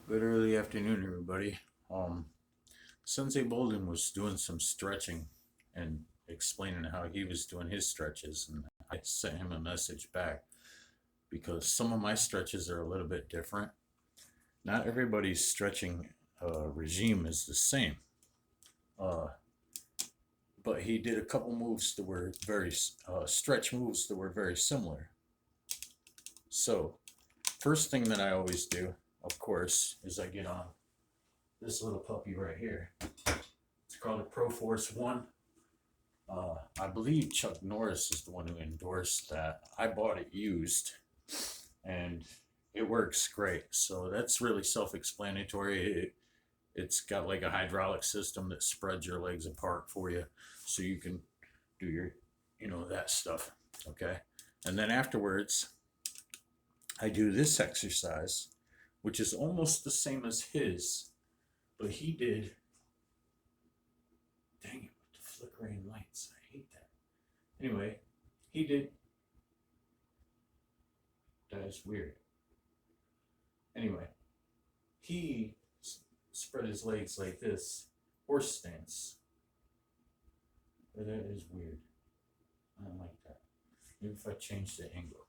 Good early afternoon, everybody. Sensei Bolden was doing some stretching and explaining how he was doing his stretches, and I sent him a message back because some of my stretches are a little bit different. Not everybody's stretching regime is the same, uh, but he did a couple moves that were very stretch moves that were very similar. So, first thing that I always do, of course, is I get on this little puppy right here. It's called a Pro Force One. I believe Chuck Norris is the one who endorsed that. I bought it used, and it works great. So that's really self-explanatory. It's got like a hydraulic system that spreads your legs apart for you, so you can do your, that stuff. Okay, and then afterwards, I do this exercise, which is almost the same as his, but he did. Dang it, with the flickering lights, I hate that. Anyway, he did. That is weird. Anyway, he spread his legs like this, horse stance. That is weird. I don't like that. Maybe if I change the angle.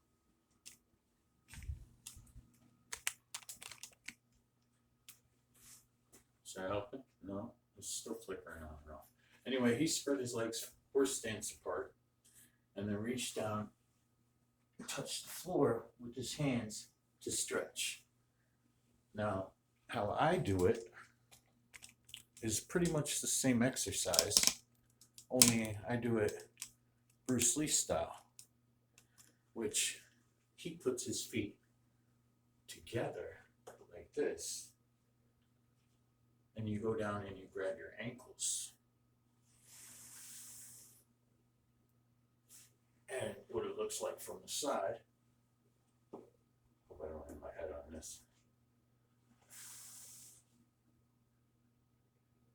Is that helping? No, it's still flickering on and off. Anyway, he spread his legs horse stance apart and then reached down and touched the floor with his hands to stretch. Now, how I do it is pretty much the same exercise, only I do it Bruce Lee style, which he puts his feet together like this, and you go down and you grab your ankles. And what it looks like from the side, hope I don't hit my head on this,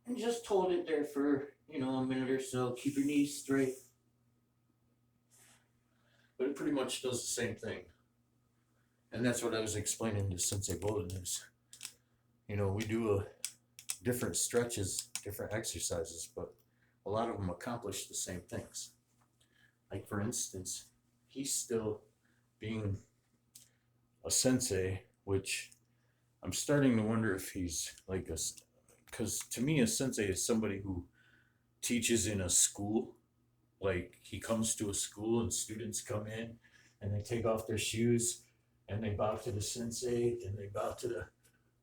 and just hold it there for, a minute or so. Keep your knees straight. But it pretty much does the same thing. And that's what I was explaining to Sensei Bolden is, we do different stretches, different exercises, but a lot of them accomplish the same things. Like, for instance, he's still being a sensei, which I'm starting to wonder if he's like because to me, a sensei is somebody who teaches in a school. Like, he comes to a school and students come in and they take off their shoes and they bow to the sensei and they bow to the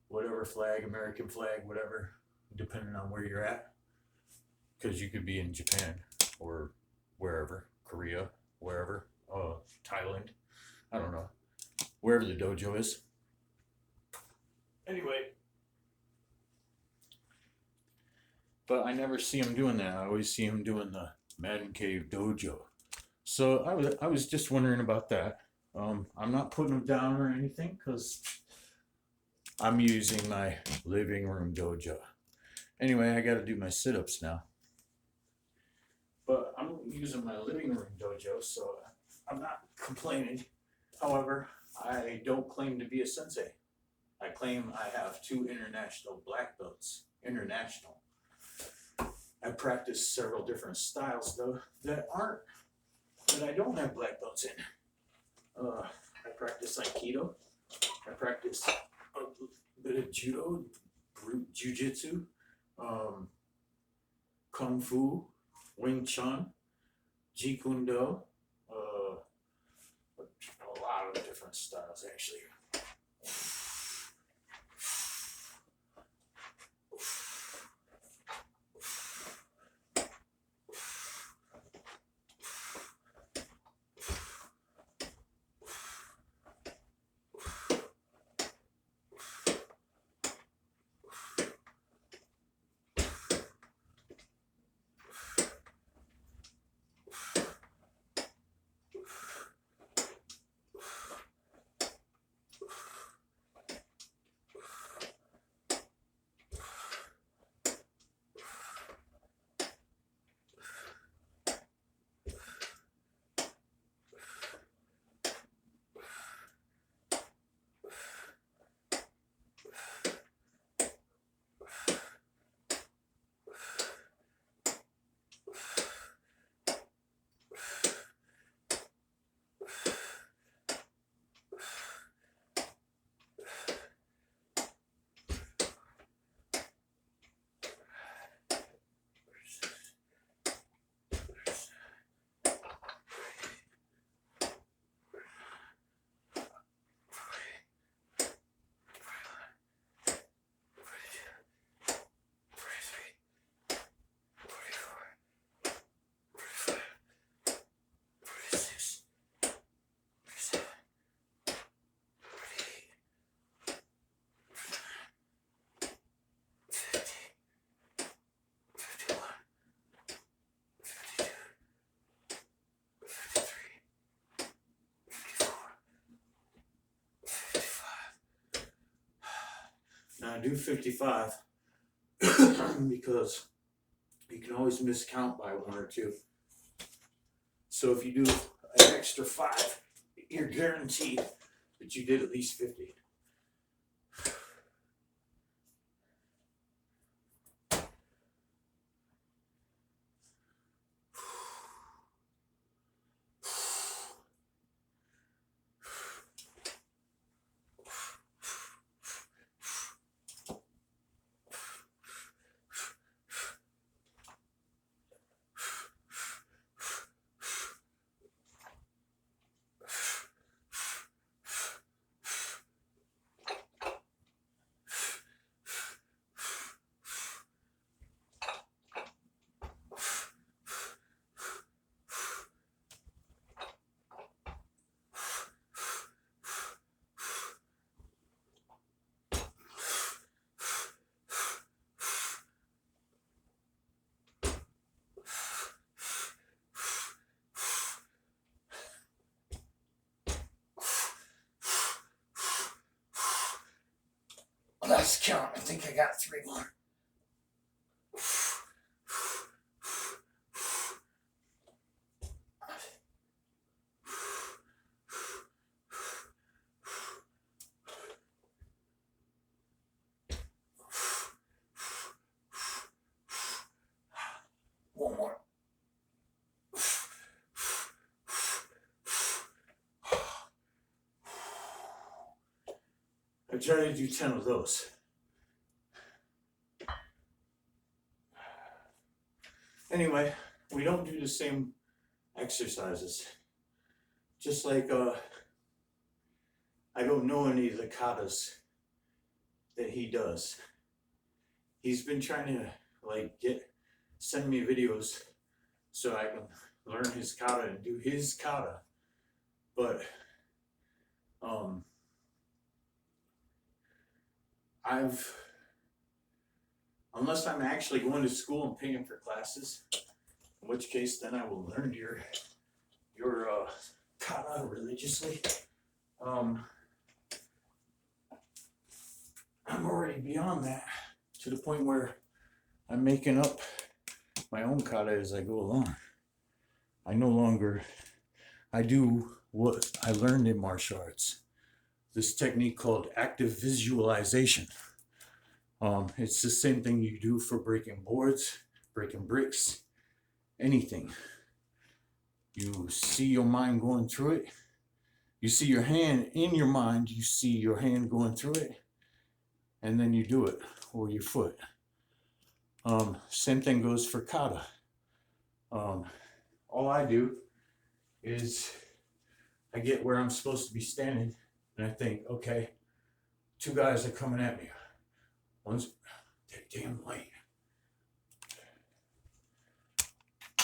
whatever flag, American flag, whatever, depending on where you're at. Because you could be in Japan or wherever, Korea, wherever, Thailand, I don't know, wherever the dojo is. Anyway, but I never see him doing that. I always see him doing the Man Cave Dojo. So I was just wondering about that. I'm not putting him down or anything because I'm using my living room dojo. Anyway, I got to do my sit-ups now. But I'm using my living room dojo, so I'm not complaining. However, I don't claim to be a sensei. I claim I have two international black belts. International. I practice several different styles though that I don't have black belts in. I practice Aikido. I practice a bit of judo, jiu-jitsu, kung fu, Wing Chun, Jeet Kune Do, a lot of different styles actually. I do 55 because you can always miscount by 1 or 2. So if you do an extra 5, you're guaranteed that you did at least 50. Last count, I think I got 3 more. One more. I try to do 10 of those. Anyway, we don't do the same exercises. Just like I don't know any of the katas that he does. He's been trying to like send me videos so I can learn his kata and do his kata. But unless I'm actually going to school and paying for classes, in which case then I will learn your kata religiously. I'm already beyond that, to the point where I'm making up my own kata as I go along. I do what I learned in martial arts. This technique called active visualization. It's the same thing you do for breaking boards, breaking bricks, anything. You see your mind going through it. You see your hand in your mind, you see your hand going through it, and then you do it, or your foot. Same thing goes for kata. All I do is I get where I'm supposed to be standing, and I think, okay, 2 guys are coming at me. One's that damn light.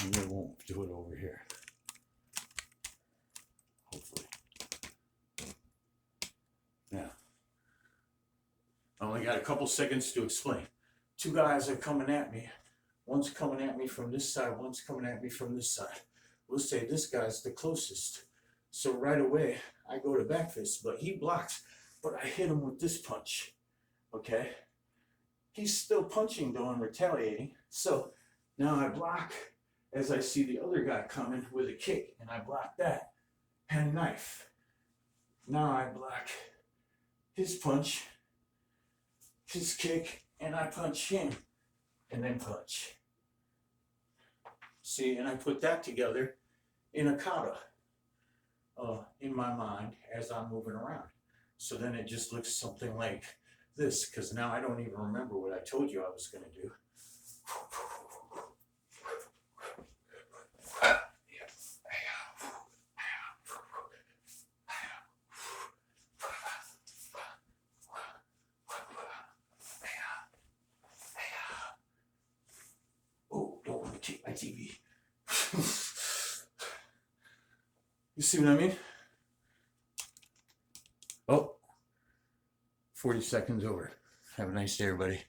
And they won't do it over here. Hopefully. Yeah. I only got a couple seconds to explain. 2 guys are coming at me. One's coming at me from this side, one's coming at me from this side. We'll say this guy's the closest. So right away, I go to back fist, but he blocks. But I hit him with this punch. Okay? He's still punching though and retaliating. So now I block as I see the other guy coming with a kick, and I block that. And knife. Now I block his punch, his kick, and I punch him, and then punch. See, and I put that together in a kata in my mind as I'm moving around. So then it just looks something like this, because now I don't even remember what I told you I was going to do. Oh, don't want to take my TV. You see what I mean? Oh, 40 seconds over. Have a nice day, everybody.